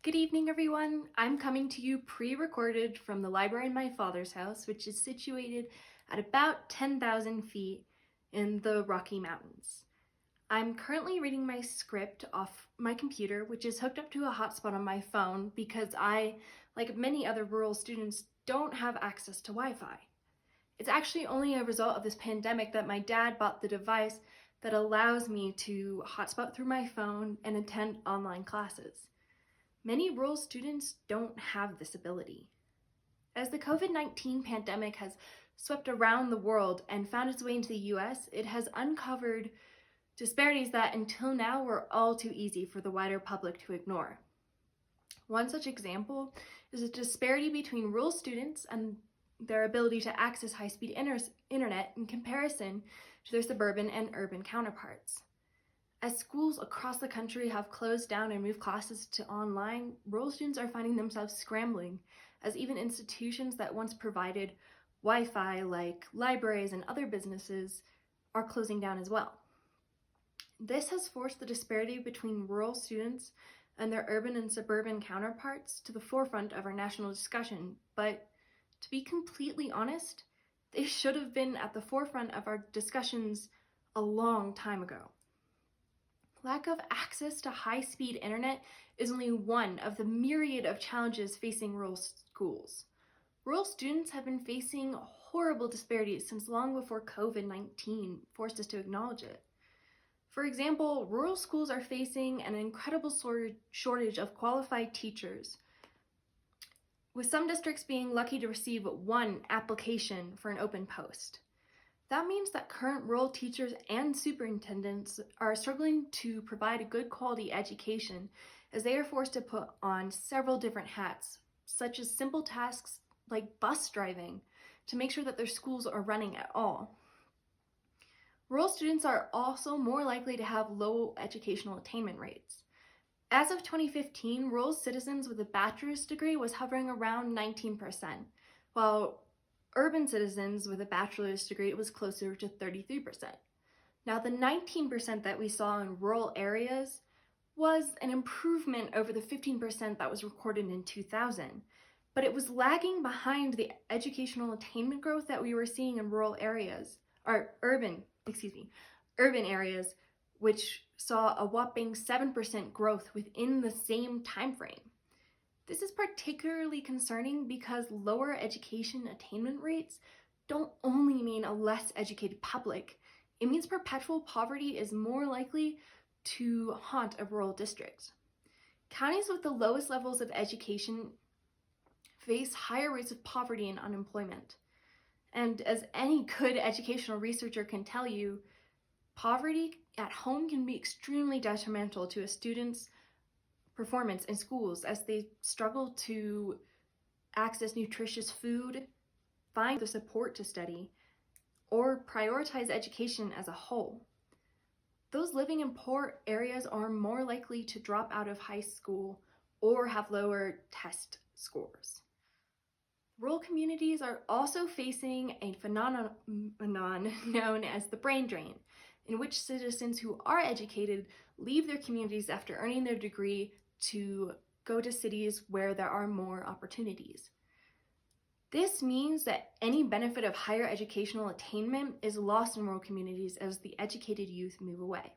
Good evening, everyone. I'm coming to you pre-recorded from the library in my father's house, which is situated at about 10,000 feet in the Rocky Mountains. I'm currently reading my script off my computer, which is hooked up to a hotspot on my phone because I, like many other rural students, don't have access to Wi-Fi. It's actually only a result of this pandemic that my dad bought the device that allows me to hotspot through my phone and attend online classes. Many rural students don't have this ability. As the COVID-19 pandemic has swept around the world and found its way into the US, it has uncovered disparities that until now were all too easy for the wider public to ignore. One such example is a disparity between rural students and their ability to access high-speed internet in comparison to their suburban and urban counterparts. As schools across the country have closed down and moved classes to online, rural students are finding themselves scrambling, as even institutions that once provided Wi-Fi, like libraries and other businesses, are closing down as well. This has forced the disparity between rural students and their urban and suburban counterparts to the forefront of our national discussion, but to be completely honest, they should have been at the forefront of our discussions a long time ago. Lack of access to high-speed internet is only one of the myriad of challenges facing rural schools. Rural students have been facing horrible disparities since long before COVID-19 forced us to acknowledge it. For example, rural schools are facing an incredible shortage of qualified teachers, with some districts being lucky to receive one application for an open post. That means that current rural teachers and superintendents are struggling to provide a good quality education as they are forced to put on several different hats, such as simple tasks like bus driving, to make sure that their schools are running at all. Rural students are also more likely to have low educational attainment rates. As of 2015, rural citizens with a bachelor's degree was hovering around 19%, while urban citizens with a bachelor's degree was closer to 33%. Now, the 19% that we saw in rural areas was an improvement over the 15% that was recorded in 2000, but it was lagging behind the educational attainment growth that we were seeing in rural areas, or urban areas, which saw a whopping 7% growth within the same time frame. This is particularly concerning because lower education attainment rates don't only mean a less educated public. It means perpetual poverty is more likely to haunt a rural district. Counties with the lowest levels of education face higher rates of poverty and unemployment. And as any good educational researcher can tell you, poverty at home can be extremely detrimental to a student's performance in schools as they struggle to access nutritious food, find the support to study, or prioritize education as a whole. Those living in poor areas are more likely to drop out of high school or have lower test scores. Rural communities are also facing a phenomenon known as the brain drain, in which citizens who are educated leave their communities after earning their degree to go to cities where there are more opportunities. This means that any benefit of higher educational attainment is lost in rural communities as the educated youth move away.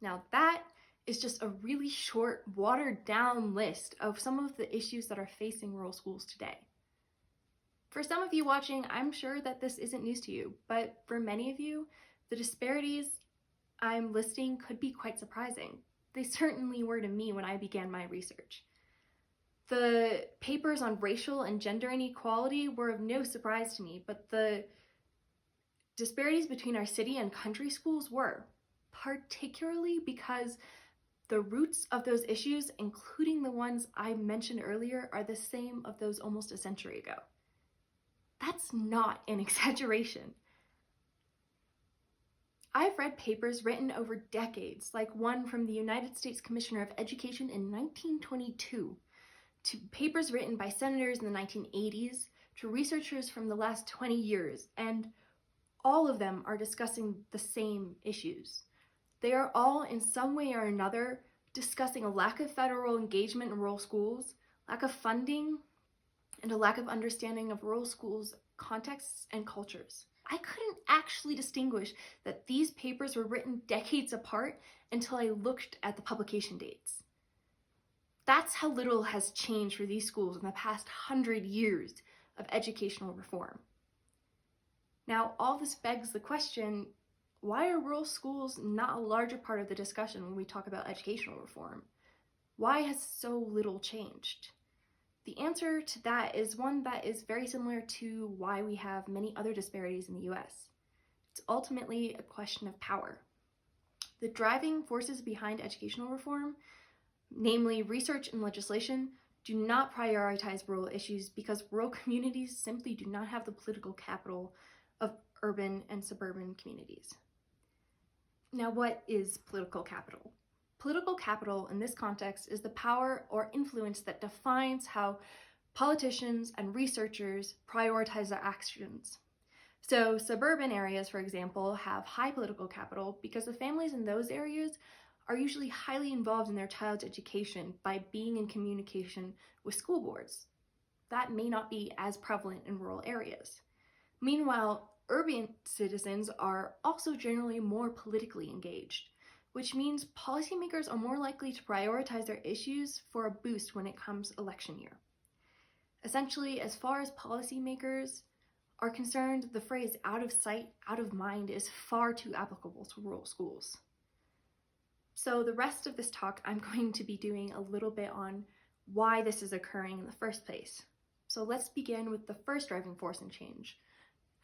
Now, that is just a really short, watered down list of some of the issues that are facing rural schools today. For some of you watching, I'm sure that this isn't news to you, but for many of you, the disparities I'm listing could be quite surprising. They certainly were to me when I began my research. The papers on racial and gender inequality were of no surprise to me, but the disparities between our city and country schools were, particularly because the roots of those issues, including the ones I mentioned earlier, are the same of those almost a century ago. That's not an exaggeration. I've read papers written over decades, like one from the United States Commissioner of Education in 1922, to papers written by senators in the 1980s, to researchers from the last 20 years, and all of them are discussing the same issues. They are all in some way or another discussing a lack of federal engagement in rural schools, lack of funding, and a lack of understanding of rural schools' contexts and cultures. I couldn't actually distinguish that these papers were written decades apart until I looked at the publication dates. That's how little has changed for these schools in the past 100 years of educational reform. Now, all this begs the question, why are rural schools not a larger part of the discussion when we talk about educational reform? Why has so little changed? The answer to that is one that is very similar to why we have many other disparities in the US. It's ultimately a question of power. The driving forces behind educational reform, namely research and legislation, do not prioritize rural issues because rural communities simply do not have the political capital of urban and suburban communities. Now, what is political capital? Political capital in this context is the power or influence that defines how politicians and researchers prioritize their actions. So suburban areas, for example, have high political capital because the families in those areas are usually highly involved in their child's education by being in communication with school boards. That may not be as prevalent in rural areas. Meanwhile, urban citizens are also generally more politically engaged, which means policymakers are more likely to prioritize their issues for a boost when it comes election year. Essentially, as far as policymakers are concerned, the phrase out of sight, out of mind is far too applicable to rural schools. So the rest of this talk, I'm going to be doing a little bit on why this is occurring in the first place. So let's begin with the first driving force in change,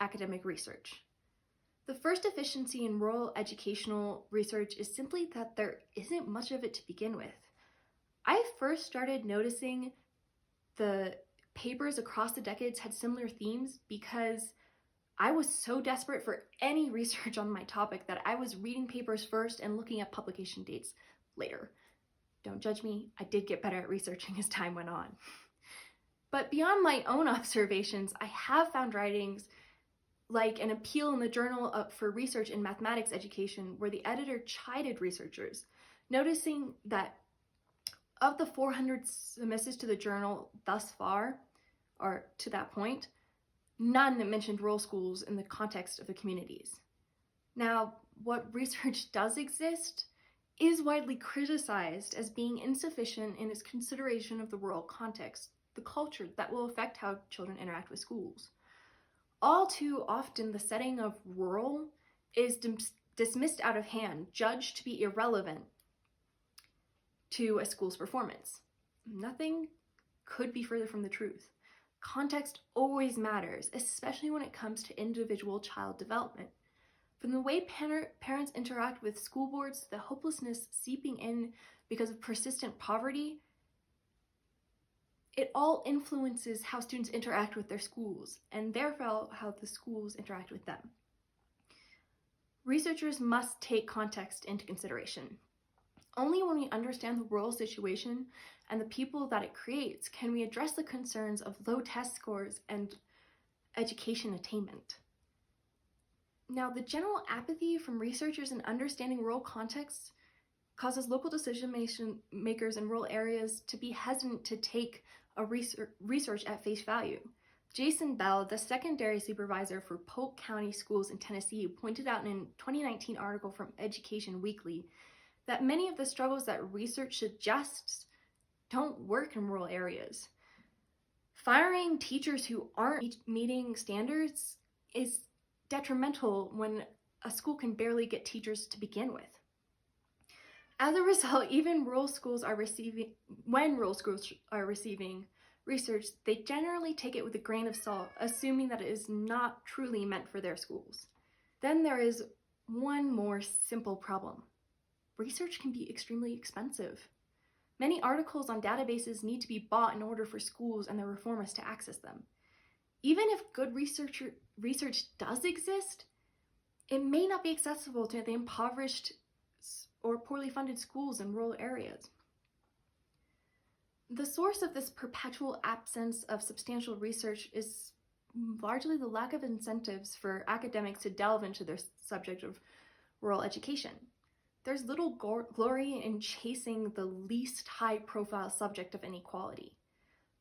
academic research. The first deficiency in rural educational research is simply that there isn't much of it to begin with. I first started noticing the papers across the decades had similar themes because I was so desperate for any research on my topic that I was reading papers first and looking at publication dates later. Don't judge me, I did get better at researching as time went on. But beyond my own observations, I have found writings like an appeal in the Journal for Research in Mathematics Education, where the editor chided researchers, noticing that of the 400 submissions to the journal thus far, or to that point, none mentioned rural schools in the context of the communities. Now, what research does exist is widely criticized as being insufficient in its consideration of the rural context, the culture that will affect how children interact with schools. All too often, the setting of rural is dismissed out of hand, judged to be irrelevant to a school's performance. Nothing could be further from the truth. Context always matters, especially when it comes to individual child development. From the way parents interact with school boards to the hopelessness seeping in because of persistent poverty, it all influences how students interact with their schools, and therefore how the schools interact with them. Researchers must take context into consideration. Only when we understand the rural situation and the people that it creates can we address the concerns of low test scores and education attainment. Now, the general apathy from researchers in understanding rural contexts causes local decision makers in rural areas to be hesitant to take a research at face value. Jason Bell, the secondary supervisor for Polk County Schools in Tennessee, pointed out in a 2019 article from Education Weekly that many of the struggles that research suggests don't work in rural areas. Firing teachers who aren't meeting standards is detrimental when a school can barely get teachers to begin with. As a result, even when rural schools are receiving research, they generally take it with a grain of salt, assuming that it is not truly meant for their schools. Then there is one more simple problem. Research can be extremely expensive. Many articles on databases need to be bought in order for schools and their reformers to access them. Even if good research does exist, it may not be accessible to the impoverished or poorly funded schools in rural areas. The source of this perpetual absence of substantial research is largely the lack of incentives for academics to delve into their subject of rural education. There's little glory in chasing the least high-profile subject of inequality.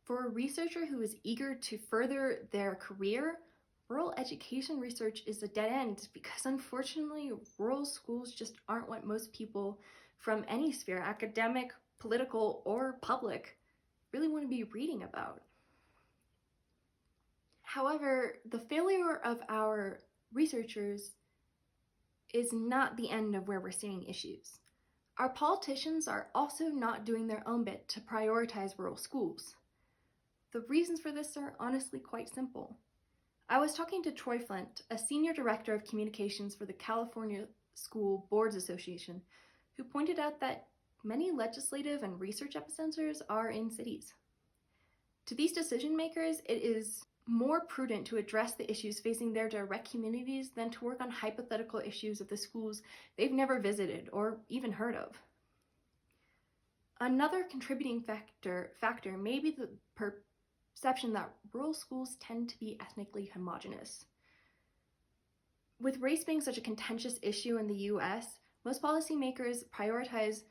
For a researcher who is eager to further their career, rural education research is a dead end because unfortunately, rural schools just aren't what most people from any sphere, academic, political, or public, really want to be reading about. However, the failure of our researchers is not the end of where we're seeing issues. Our politicians are also not doing their own bit to prioritize rural schools. The reasons for this are honestly quite simple. I was talking to Troy Flint, a senior director of communications for the California School Boards Association, who pointed out that many legislative and research epicenters are in cities. To these decision makers, it is more prudent to address the issues facing their direct communities than to work on hypothetical issues of the schools they've never visited or even heard of. Another contributing factor may be the perception that rural schools tend to be ethnically homogenous. With race being such a contentious issue in the US, most policymakers prioritize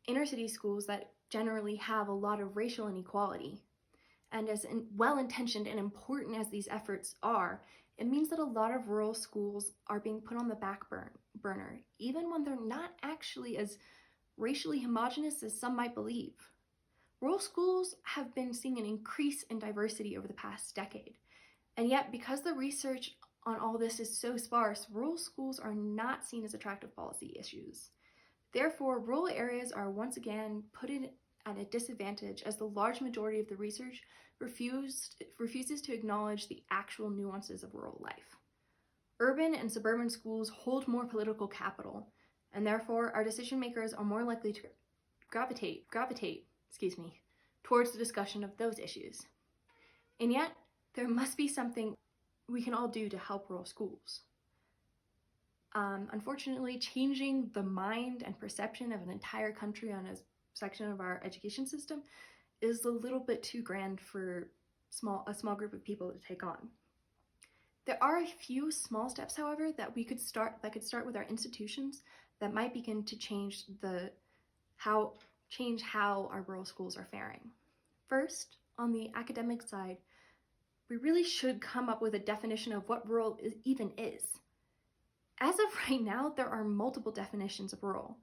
inner city schools that generally have a lot of racial inequality. And as well-intentioned and important as these efforts are, it means that a lot of rural schools are being put on the back burner, even when they're not actually as racially homogenous as some might believe. Rural schools have been seeing an increase in diversity over the past decade, and yet because the research on all this is so sparse, rural schools are not seen as attractive policy issues. Therefore, rural areas are once again put at a disadvantage as the large majority of the research refuses to acknowledge the actual nuances of rural life. Urban and suburban schools hold more political capital, and therefore our decision makers are more likely to gravitate towards the discussion of those issues. And yet, there must be something we can all do to help rural schools. Unfortunately, changing the mind and perception of an entire country on a section of our education system is a little bit too grand for a small group of people to take on. There are a few small steps, however, that could start with our institutions that might begin to change how our rural schools are faring. First, on the academic side, we really should come up with a definition of what rural even is. As of right now, there are multiple definitions of rural.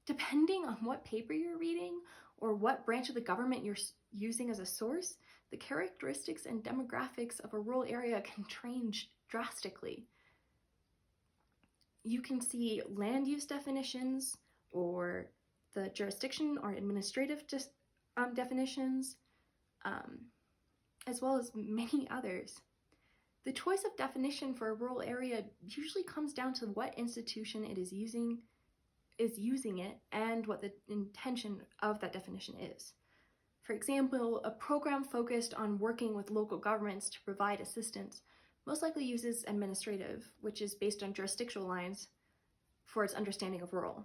Depending on what paper you're reading or what branch of the government you're using as a source, the characteristics and demographics of a rural area can change drastically. You can see land use definitions or the jurisdiction or administrative definitions, as well as many others. The choice of definition for a rural area usually comes down to what institution it is using it and what the intention of that definition is. For example, a program focused on working with local governments to provide assistance most likely uses administrative, which is based on jurisdictional lines, for its understanding of rural.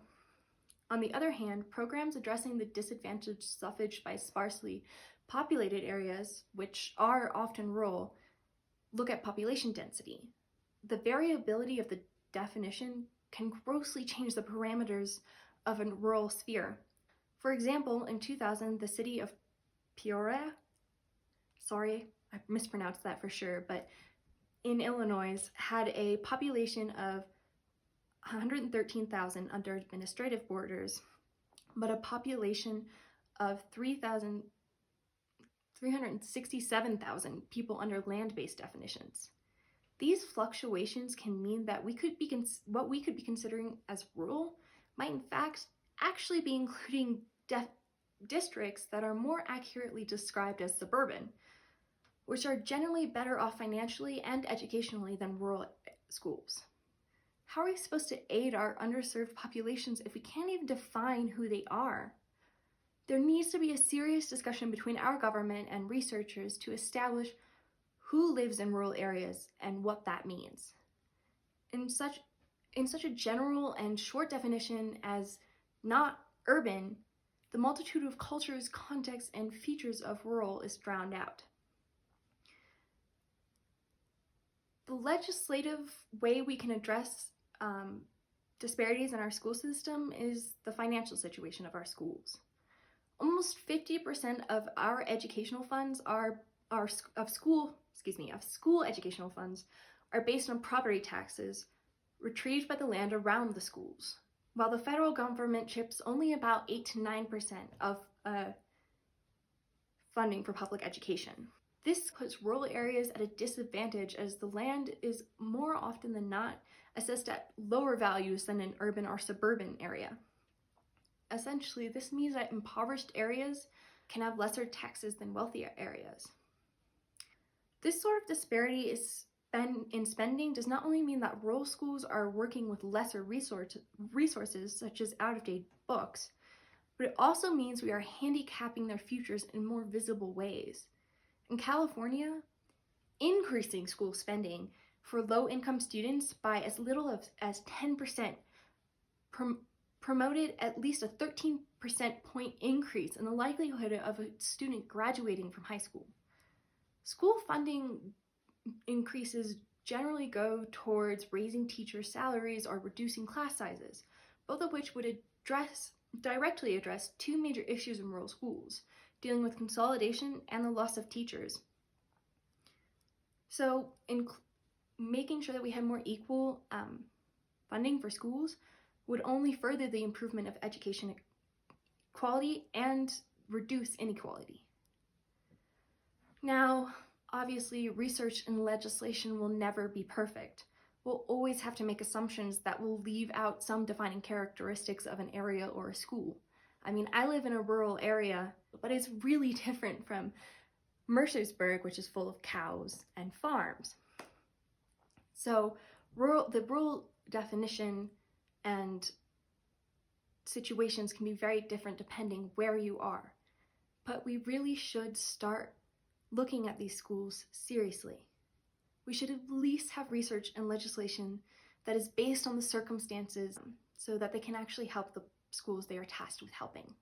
On the other hand, programs addressing the disadvantage suffered by sparsely populated areas, which are often rural, look at population density. The variability of the definition can grossly change the parameters of a rural sphere. For example, in 2000, the city of Peoria, sorry, I mispronounced that for sure, but in Illinois had a population of 113,000 under administrative borders, but a population of 367,000 people under land-based definitions. These fluctuations can mean that what we could be considering as rural might in fact actually be including districts that are more accurately described as suburban, which are generally better off financially and educationally than rural schools. How are we supposed to aid our underserved populations if we can't even define who they are? There needs to be a serious discussion between our government and researchers to establish who lives in rural areas and what that means. In such a general and short definition as not urban, the multitude of cultures, contexts, and features of rural is drowned out. The legislative way we can address disparities in our school system is the financial situation of our schools. Almost 50% of our educational funds of school educational funds are based on property taxes retrieved by the land around the schools, while the federal government chips only about 8 to 9% of funding for public education. This puts rural areas at a disadvantage as the land is more often than not assessed at lower values than an urban or suburban area. Essentially, this means that impoverished areas can have lesser taxes than wealthier areas. This sort of disparity in spending does not only mean that rural schools are working with lesser resources, such as out-of-date books, but it also means we are handicapping their futures in more visible ways. In California, increasing school spending for low-income students by as little as 10% promoted at least a 13% point increase in the likelihood of a student graduating from high school. School funding increases generally go towards raising teachers' salaries or reducing class sizes, both of which would directly address two major issues in rural schools, dealing with consolidation and the loss of teachers. So in making sure that we have more equal funding for schools would only further the improvement of education quality and reduce inequality. Now, obviously, research and legislation will never be perfect. We'll always have to make assumptions that will leave out some defining characteristics of an area or a school. I mean, I live in a rural area, but it's really different from Mercersburg, which is full of cows and farms. So the rural definition and situations can be very different depending where you are. But we really should start looking at these schools seriously. We should at least have research and legislation that is based on the circumstances so that they can actually help the schools they are tasked with helping.